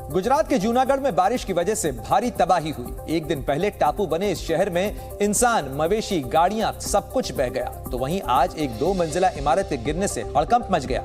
गुजरात के जूनागढ़ में बारिश की वजह से भारी तबाही हुई। एक दिन पहले टापू बने इस शहर में इंसान, मवेशी, गाड़ियां सब कुछ बह गया, तो वहीं आज एक 2 मंजिला इमारत के गिरने से हड़कंप मच गया,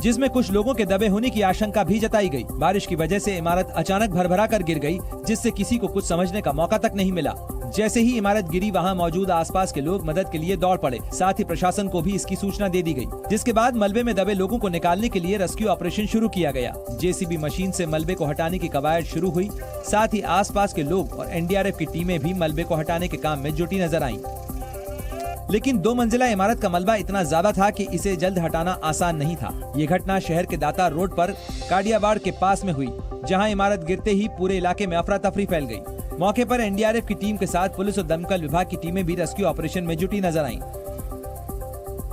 जिसमें कुछ लोगों के दबे होने की आशंका भी जताई गई। बारिश की वजह से इमारत अचानक भरभरा कर गिर गई, जिससे किसी को कुछ समझने का मौका तक नहीं मिला। जैसे ही इमारत गिरी, वहां मौजूद आसपास के लोग मदद के लिए दौड़ पड़े। साथ ही प्रशासन को भी इसकी सूचना दे दी गई, जिसके बाद मलबे में दबे लोगों को निकालने के लिए रेस्क्यू ऑपरेशन शुरू किया गया। जेसीबी मशीन से मलबे को हटाने की कवायद शुरू हुई। साथ ही आसपास के लोग और एनडीआरएफ की टीमें भी मलबे को हटाने के काम में जुटी नजर आईं। लेकिन 2 मंजिला इमारत का मलबा इतना ज्यादा था कि इसे जल्द हटाना आसान नहीं था। ये घटना शहर के दातार रोड पर काडियाबाड़ के पास में हुई, जहां इमारत गिरते ही पूरे इलाके में अफरा तफरी फैल गई। मौके पर एनडीआरएफ की टीम के साथ पुलिस और दमकल विभाग की टीमें भी रेस्क्यू ऑपरेशन में जुटी नजर आईं।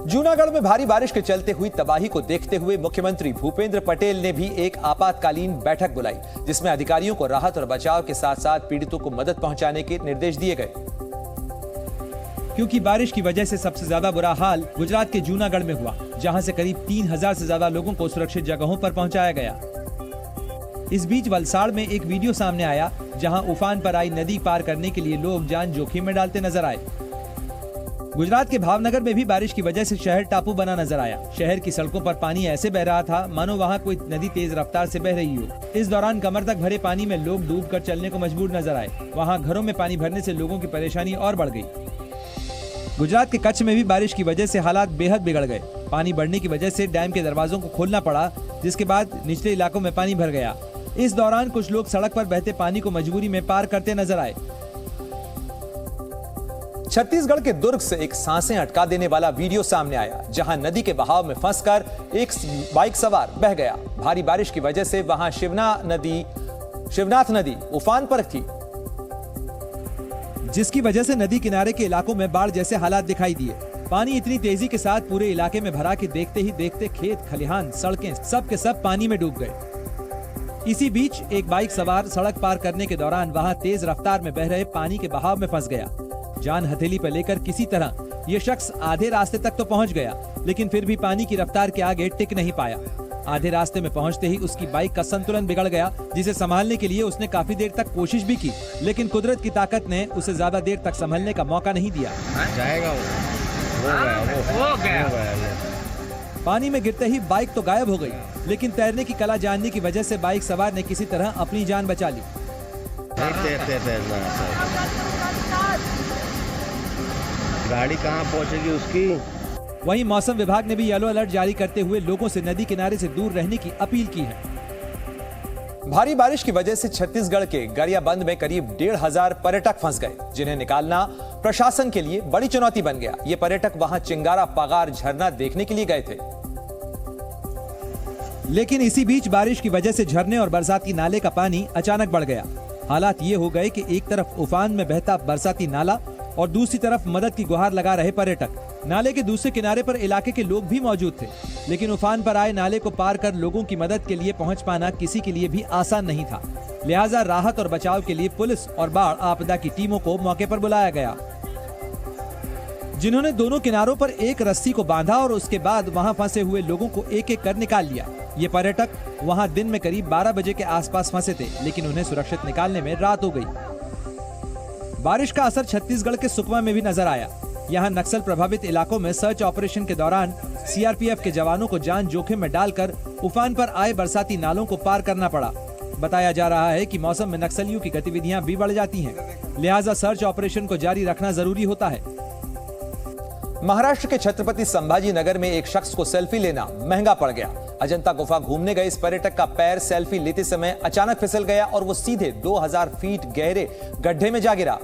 जूनागढ़ में भारी बारिश के चलते हुई तबाही को देखते हुए मुख्यमंत्री भूपेंद्र पटेल ने भी एक आपातकालीन बैठक बुलाई, जिसमें अधिकारियों को राहत और बचाव के साथ साथ पीड़ितों को मदद पहुंचाने के निर्देश दिए गए। क्योंकि बारिश की वजह से सबसे ज्यादा बुरा हाल गुजरात के जूनागढ़ में हुआ, जहां से करीब 3000 से ज्यादा लोगों को सुरक्षित जगहों पर पहुंचाया गया। इस बीच वलसाड़ में एक वीडियो सामने आया, जहां उफान पर आई नदी पार करने के लिए लोग जान जोखिम में डालते नजर आए। गुजरात के भावनगर में भी बारिश की वजह से शहर टापू बना नजर आया। शहर की सड़कों पर पानी ऐसे बह रहा था मानो वहां कोई नदी तेज रफ्तार से बह रही हो। इस दौरान कमर तक भरे पानी में लोग डूबकर चलने को मजबूर नजर आए। वहां घरों में पानी भरने से लोगों की परेशानी और बढ़ गई। गुजरात के कच्छ में भी बारिश की वजह से हालात बेहद बिगड़ गए। पानी बढ़ने की वजह से डैम के दरवाजों को खोलना पड़ा, जिसके बाद निचले इलाकों में पानी भर गया। इस दौरान कुछ लोग सड़क पर बहते पानी को मजबूरी में पार करते नजर आए। छत्तीसगढ़ के दुर्ग से एक सांसें अटका देने वाला वीडियो सामने आया, जहां नदी के बहाव में फंसकर एक बाइक सवार बह गया। भारी बारिश की वजह से वहां शिवनाथ नदी उफान पर थी, जिसकी वजह से नदी किनारे के इलाकों में बाढ़ जैसे हालात दिखाई दिए। पानी इतनी तेजी के साथ पूरे इलाके में भरा कि देखते ही देखते खेत, खलिहान, सड़कें सब के सब पानी में डूब गए। इसी बीच एक बाइक सवार सड़क पार करने के दौरान वहां तेज रफ्तार में बह रहे पानी के बहाव में फंस गया। जान हथेली पर लेकर किसी तरह ये शख्स आधे रास्ते तक तो पहुंच गया, लेकिन फिर भी पानी की रफ्तार के आगे टिक नहीं पाया। आधे रास्ते में पहुंचते ही उसकी बाइक का संतुलन बिगड़ गया, जिसे संभालने के लिए उसने काफी देर तक कोशिश भी की, लेकिन कुदरत की ताकत ने उसे ज्यादा देर तक संभलने का मौका नहीं दिया। जाएगा वो गया। पानी में गिरते ही बाइक तो गायब हो गई, लेकिन तैरने की कला जानने की वजह से बाइक सवार ने किसी तरह अपनी जान बचा ली। गाड़ी कहाँ पहुंचेगी उसकी। वहीं मौसम विभाग ने भी येलो अलर्ट जारी करते हुए लोगों से नदी किनारे से दूर रहने की अपील की है। भारी बारिश की वजह से छत्तीसगढ़ के गरियाबंद में करीब 1500 पर्यटक फंस गए, जिन्हें निकालना प्रशासन के लिए बड़ी चुनौती बन गया। ये पर्यटक वहां चिंगारा पगार झरना देखने के लिए गए थे, लेकिन इसी बीच बारिश की वजह से झरने और बरसाती नाले का पानी अचानक बढ़ गया। हालात ये हो गए कि एक तरफ उफान में बहता बरसाती नाला और दूसरी तरफ मदद की गुहार लगा रहे पर्यटक। नाले के दूसरे किनारे पर इलाके के लोग भी मौजूद थे, लेकिन उफान पर आए नाले को पार कर लोगों की मदद के लिए पहुंच पाना किसी के लिए भी आसान नहीं था। लिहाजा राहत और बचाव के लिए पुलिस और बाढ़ आपदा की टीमों को मौके पर बुलाया गया, जिन्होंने दोनों किनारों पर एक रस्सी को बांधा और उसके बाद वहां फंसे हुए लोगों को एक एक कर निकाल लिया। ये पर्यटक वहां दिन में करीब 12 बजे के आसपास फंसे थे, लेकिन उन्हें सुरक्षित निकालने में रात हो गई। बारिश का असर छत्तीसगढ़ के सुकमा में भी नजर आया। यहाँ नक्सल प्रभावित इलाकों में सर्च ऑपरेशन के दौरान सीआरपीएफ के जवानों को जान जोखिम में डालकर उफान पर आए बरसाती नालों को पार करना पड़ा। बताया जा रहा है कि मौसम में नक्सलियों की गतिविधियां भी बढ़ जाती हैं, लिहाजा सर्च ऑपरेशन को जारी रखना जरूरी होता है। महाराष्ट्र के छत्रपति संभाजी नगर में एक शख्स को सेल्फी लेना महंगा पड़ गया। अजंता गुफा घूमने गए इस पर्यटक का पैर सेल्फी लेते समय अचानक फिसल गया और वो सीधे 2000 फीट गहरे गड्ढे में जा गिरा।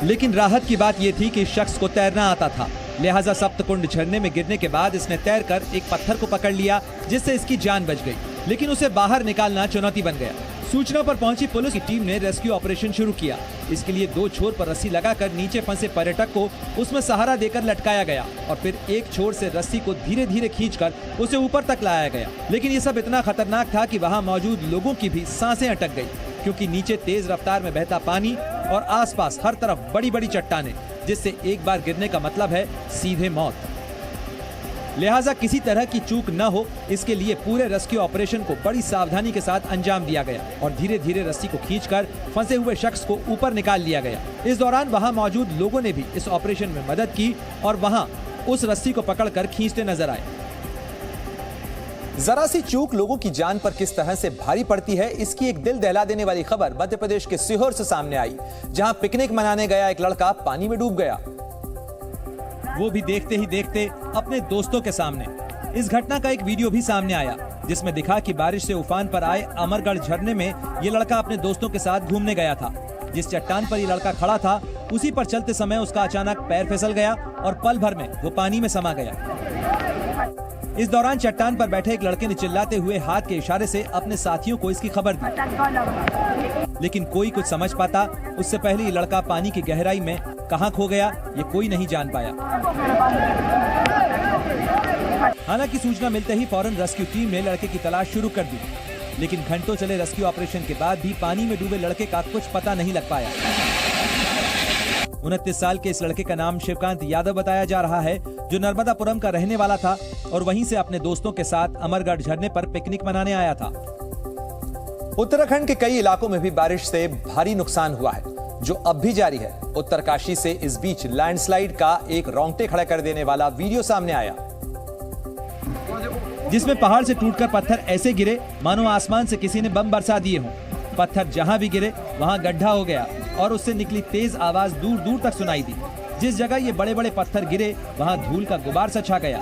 लेकिन राहत की बात यह थी कि इस शख्स को तैरना आता था, लिहाजा सप्तकुंड झरने में गिरने के बाद इसने तैरकर एक पत्थर को पकड़ लिया, जिससे इसकी जान बच गई, लेकिन उसे बाहर निकालना चुनौती बन गया। सूचना पर पहुंची पुलिस की टीम ने रेस्क्यू ऑपरेशन शुरू किया। इसके लिए 2 छोर पर रस्सी लगाकर नीचे फंसे पर्यटक को उसमें सहारा देकर लटकाया गया और फिर एक छोर से रस्सी को धीरे धीरे खींचकर उसे ऊपर तक लाया गया। लेकिन ये सब इतना खतरनाक था कि वहां मौजूद लोगों की भी सांसें अटक गई, क्योंकि नीचे तेज रफ्तार में बहता पानी और आसपास हर तरफ बड़ी बड़ी चट्टानें, जिससे एक बार गिरने का मतलब है सीधे मौत। लिहाजा किसी तरह की चूक न हो, इसके लिए पूरे रेस्क्यू ऑपरेशन को बड़ी सावधानी के साथ अंजाम दिया गया और धीरे धीरे रस्सी को खींचकर फंसे हुए शख्स को ऊपर निकाल लिया गया। इस दौरान वहां मौजूद लोगों ने भी इस ऑपरेशन में मदद की और वहां उस रस्सी को पकड़कर खींचते नजर आए। जरा सी चूक लोगों की जान पर किस तरह से भारी पड़ती है, इसकी एक दिल दहला देने वाली खबर मध्य प्रदेश के सीहोर से सामने आई, जहां पिकनिक मनाने गया एक लड़का पानी में डूब गया। वो भी देखते ही देखते अपने दोस्तों के सामने। इस घटना का एक वीडियो भी सामने आया, जिसमें दिखा कि बारिश से उफान पर आए अमरगढ़ झरने में ये लड़का अपने दोस्तों के साथ घूमने गया था। जिस चट्टान पर ये लड़का खड़ा था, उसी पर चलते समय उसका अचानक पैर फिसल गया और पल भर में वो पानी में समा गया। इस दौरान चट्टान पर बैठे एक लड़के ने चिल्लाते हुए हाथ के इशारे से अपने साथियों को इसकी खबर दी, लेकिन कोई कुछ समझ पाता उससे पहले ये लड़का पानी की गहराई में कहां खो गया, ये कोई नहीं जान पाया। हालांकि सूचना मिलते ही फौरन रेस्क्यू टीम ने लड़के की तलाश शुरू कर दी, लेकिन घंटों चले रेस्क्यू ऑपरेशन के बाद भी पानी में डूबे लड़के का कुछ पता नहीं लग पाया। 29 साल के इस लड़के का नाम शिवकांत यादव बताया जा रहा है, जो नर्मदापुरम का रहने वाला था और वहीं से अपने दोस्तों के साथ अमरगढ़ झरने पर पिकनिक मनाने आया था। उत्तराखंड के कई इलाकों में भी बारिश से भारी नुकसान हुआ है, जो अब भी जारी है। उत्तरकाशी से इस बीच लैंडस्लाइड का एक रोंगटे खड़ा कर देने वाला वीडियो सामने आया, जिसमें पहाड़ से टूटकर पत्थर ऐसे गिरे मानो आसमान से किसी ने बम बरसा दिए हों। पत्थर जहां भी गिरे वहां गड्ढा हो गया और उससे निकली तेज आवाज दूर दूर तक सुनाई दी। जिस जगह ये बड़े बड़े पत्थर गिरे वहां धूल का गुबार सा छा गया।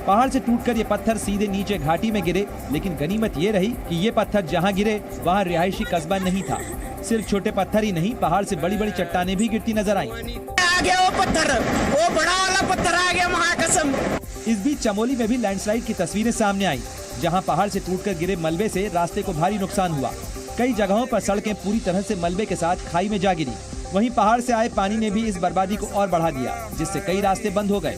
पहाड़ से टूटकर ये पत्थर सीधे नीचे घाटी में गिरे, लेकिन गनीमत ये रही कि ये पत्थर जहां गिरे वहां रिहायशी कस्बा नहीं था। सिर्फ छोटे पत्थर ही नहीं, पहाड़ से बड़ी बड़ी चट्टानें भी गिरती नजर आईं। आ गया वो पत्थर, वो बड़ा वाला पत्थर आ गया महाकसम। इस बीच चमोली में भी लैंडस्लाइड की तस्वीरें सामने आई, जहां पहाड़ से टूटकर गिरे मलबे से रास्ते को भारी नुकसान हुआ। कई जगहों पर सड़कें पूरी तरह से मलबे के साथ खाई में जा गिरी। वहीं पहाड़ से आए पानी ने भी इस बर्बादी को और बढ़ा दिया, जिससे कई रास्ते बंद हो गए।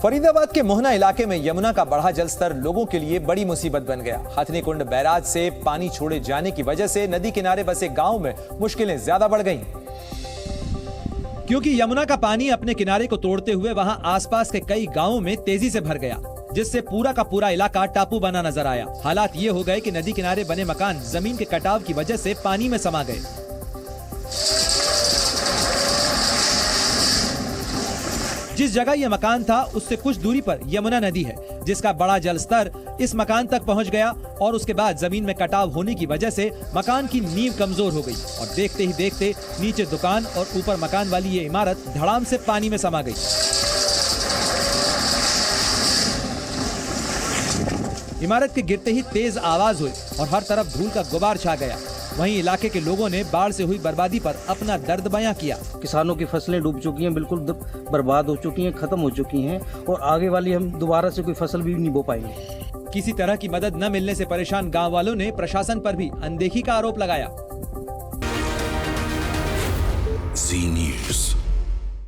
फरीदाबाद के मोहना इलाके में यमुना का बढ़ा जलस्तर लोगों के लिए बड़ी मुसीबत बन गया। हथनी कुंड बैराज से पानी छोड़े जाने की वजह से नदी किनारे बसे गांव में मुश्किलें ज्यादा बढ़ गईं। क्योंकि यमुना का पानी अपने किनारे को तोड़ते हुए वहां आसपास के कई गांवों में तेजी से भर गया, जिससे पूरा का पूरा इलाका टापू बना नजर आया। हालात ये हो गए कि नदी किनारे बने मकान जमीन के कटाव की वजह से पानी में समा गए। जिस जगह यह मकान था उससे कुछ दूरी पर यमुना नदी है, जिसका बड़ा जल स्तर इस मकान तक पहुंच गया और उसके बाद जमीन में कटाव होने की वजह से मकान की नींव कमजोर हो गई और देखते ही देखते नीचे दुकान और ऊपर मकान वाली ये इमारत धड़ाम से पानी में समा गई। इमारत के गिरते ही तेज आवाज हुई और हर तरफ धूल का गुबार छा गया। वहीं इलाके के लोगों ने बाढ़ से हुई बर्बादी पर अपना दर्द बयां किया। किसानों की फसलें डूब चुकी हैं, बिल्कुल बर्बाद हो चुकी हैं, खत्म हो चुकी हैं और आगे वाली हम दोबारा से कोई फसल भी नहीं बो पाएंगे। किसी तरह की मदद न मिलने से परेशान गांव वालों ने प्रशासन पर भी अनदेखी का आरोप लगाया। Zee News।